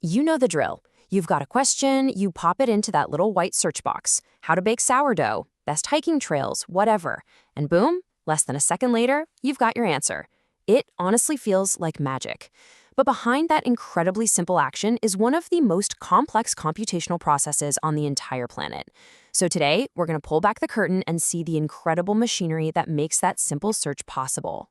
You know the drill. You've got a question, you pop it into that little white search box. How to bake sourdough, best hiking trails, whatever. And boom, less than a second later, you've got your answer. It honestly feels like magic. But behind that incredibly simple action is one of the most complex computational processes on the entire planet. So today, we're going to pull back the curtain and see the incredible machinery that makes that simple search possible.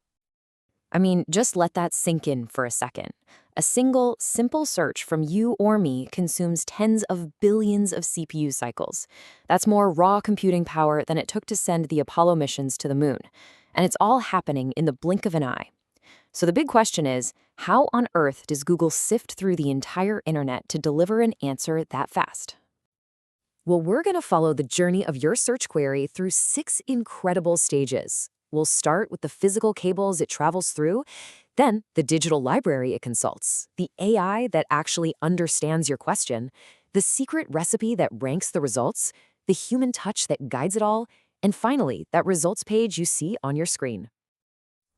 I mean, just let that sink in for a second. A single, simple search from you or me consumes tens of billions of CPU cycles. That's more raw computing power than it took to send the Apollo missions to the moon. And it's all happening in the blink of an eye. So the big question is, how on earth does Google sift through the entire internet to deliver an answer that fast? Well, we're going to follow the journey of your search query through 6 incredible stages. We'll start with the physical cables it travels through, then the digital library it consults, the AI that actually understands your question, the secret recipe that ranks the results, the human touch that guides it all, and finally, that results page you see on your screen.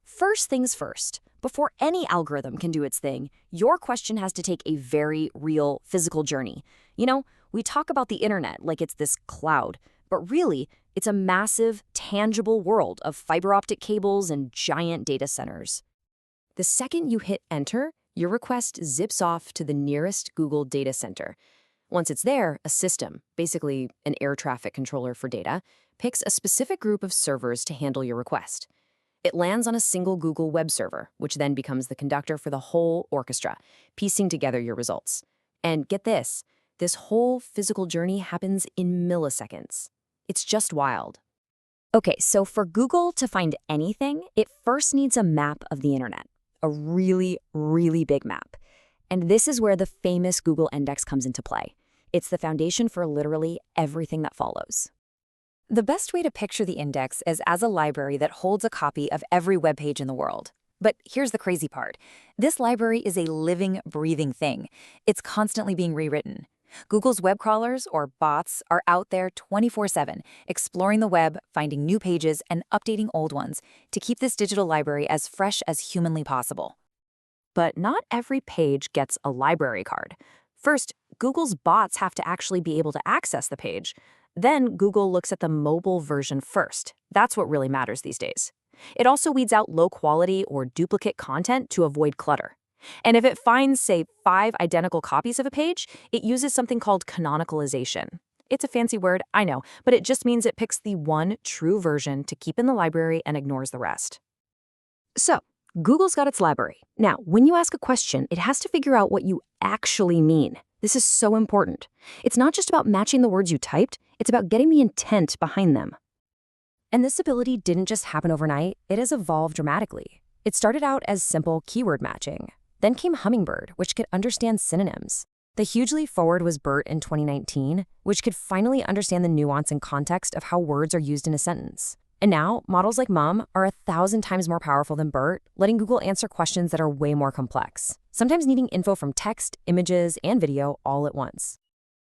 First things first, before any algorithm can do its thing, your question has to take a very real physical journey. You know, we talk about the internet like it's this cloud, but really, it's a massive, tangible world of fiber optic cables and giant data centers. The second you hit enter, your request zips off to the nearest Google data center. Once it's there, a system, basically an air traffic controller for data, picks a specific group of servers to handle your request. It lands on a single Google web server, which then becomes the conductor for the whole orchestra, piecing together your results. And get this whole physical journey happens in milliseconds. It's just wild. Okay, so for Google to find anything, it first needs a map of the internet, a really, really big map. And this is where the famous Google Index comes into play. It's the foundation for literally everything that follows. The best way to picture the index is as a library that holds a copy of every web page in the world. But here's the crazy part. This library is a living, breathing thing. It's constantly being rewritten. Google's web crawlers, or bots, are out there 24/7, exploring the web, finding new pages, and updating old ones to keep this digital library as fresh as humanly possible. But not every page gets a library card. First, Google's bots have to actually be able to access the page. Then Google looks at the mobile version first. That's what really matters these days. It also weeds out low-quality or duplicate content to avoid clutter. And if it finds, say, 5 identical copies of a page, it uses something called canonicalization. It's a fancy word, I know, but it just means it picks the one true version to keep in the library and ignores the rest. So, Google's got its library. Now, when you ask a question, it has to figure out what you actually mean. This is so important. It's not just about matching the words you typed, it's about getting the intent behind them. And this ability didn't just happen overnight, it has evolved dramatically. It started out as simple keyword matching. Then came Hummingbird, which could understand synonyms. The huge leap forward was BERT in 2019, which could finally understand the nuance and context of how words are used in a sentence. And now, models like Mum are 1,000 times more powerful than BERT, letting Google answer questions that are way more complex, sometimes needing info from text, images, and video all at once.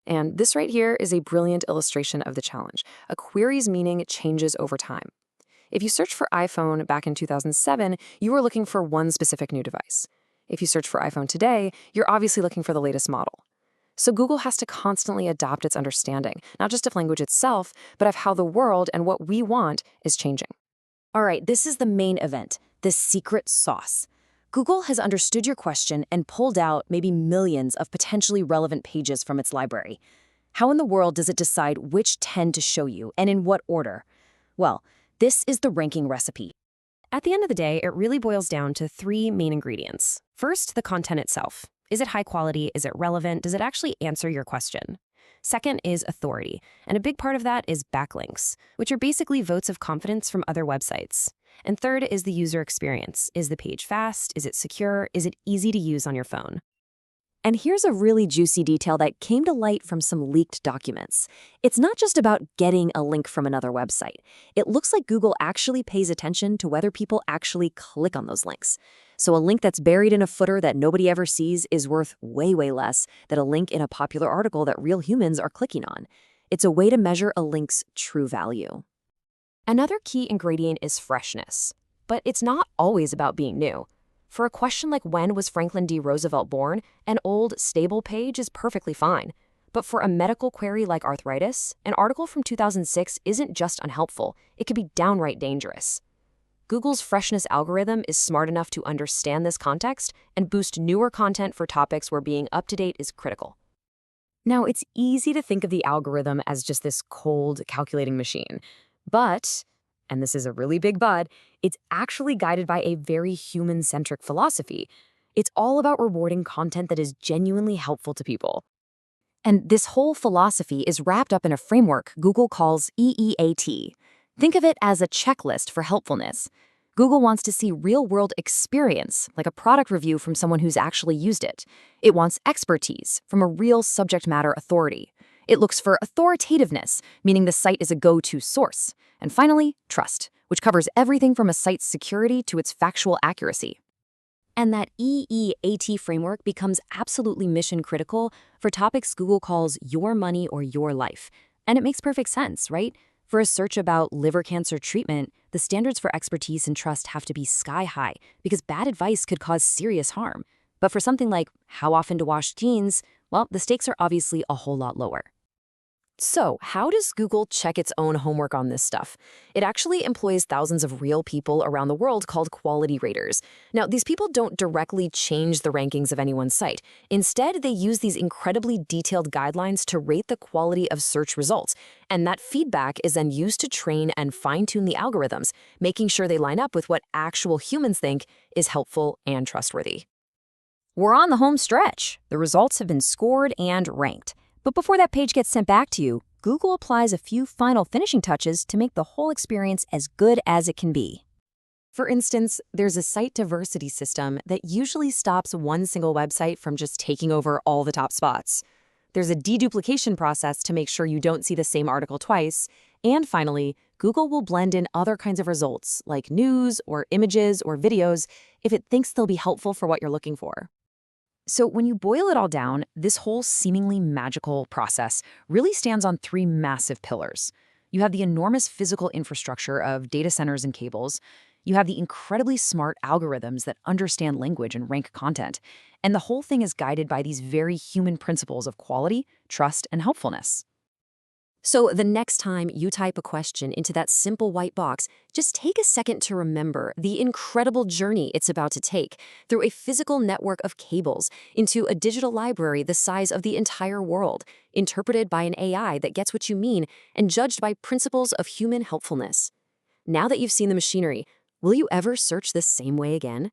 And this right here is a brilliant illustration of the challenge. A query's meaning changes over time. If you searched for iPhone back in 2007, you were looking for one specific new device. If you search for iPhone today, you're obviously looking for the latest model. So Google has to constantly adopt its understanding, not just of language itself, but of how the world and what we want is changing. All right, this is the main event, the secret sauce. Google has understood your question and pulled out maybe millions of potentially relevant pages from its library. How in the world does it decide which 10 to show you, and in what order? Well, this is the ranking recipe. At the end of the day, it really boils down to 3 main ingredients. First, the content itself. Is it high quality? Is it relevant? Does it actually answer your question? Second is authority, and a big part of that is backlinks, which are basically votes of confidence from other websites. And third is the user experience. Is the page fast? Is it secure? Is it easy to use on your phone? And here's a really juicy detail that came to light from some leaked documents. It's not just about getting a link from another website. It looks like Google actually pays attention to whether people actually click on those links. So a link that's buried in a footer that nobody ever sees is worth way, way less than a link in a popular article that real humans are clicking on. It's a way to measure a link's true value. Another key ingredient is freshness. But it's not always about being new. For a question like when was Franklin D. Roosevelt born, an old, stable page is perfectly fine. But for a medical query like arthritis, an article from 2006 isn't just unhelpful, it could be downright dangerous. Google's freshness algorithm is smart enough to understand this context and boost newer content for topics where being up to date is critical. Now, it's easy to think of the algorithm as just this cold, calculating machine. But, and this is a really big but, it's actually guided by a very human-centric philosophy. It's all about rewarding content that is genuinely helpful to people. And this whole philosophy is wrapped up in a framework Google calls EEAT. Think of it as a checklist for helpfulness. Google wants to see real-world experience, like a product review from someone who's actually used it. It wants expertise from a real subject matter authority. It looks for authoritativeness, meaning the site is a go-to source. And finally, trust, which covers everything from a site's security to its factual accuracy. And that EEAT framework becomes absolutely mission-critical for topics Google calls your money or your life. And it makes perfect sense, right? For a search about liver cancer treatment, the standards for expertise and trust have to be sky-high because bad advice could cause serious harm. But for something like how often to wash jeans, well, the stakes are obviously a whole lot lower. So, how does Google check its own homework on this stuff? It actually employs thousands of real people around the world called quality raters. Now, these people don't directly change the rankings of anyone's site. Instead, they use these incredibly detailed guidelines to rate the quality of search results. And that feedback is then used to train and fine-tune the algorithms, making sure they line up with what actual humans think is helpful and trustworthy. We're on the home stretch. The results have been scored and ranked. But before that page gets sent back to you, Google applies a few final finishing touches to make the whole experience as good as it can be. For instance, there's a site diversity system that usually stops one single website from just taking over all the top spots. There's a deduplication process to make sure you don't see the same article twice. And finally, Google will blend in other kinds of results, like news or images or videos, if it thinks they'll be helpful for what you're looking for. So when you boil it all down, this whole seemingly magical process really stands on three massive pillars. You have the enormous physical infrastructure of data centers and cables. You have the incredibly smart algorithms that understand language and rank content. And the whole thing is guided by these very human principles of quality, trust, and helpfulness. So the next time you type a question into that simple white box, just take a second to remember the incredible journey it's about to take through a physical network of cables into a digital library the size of the entire world, interpreted by an AI that gets what you mean and judged by principles of human helpfulness. Now that you've seen the machinery, will you ever search the same way again?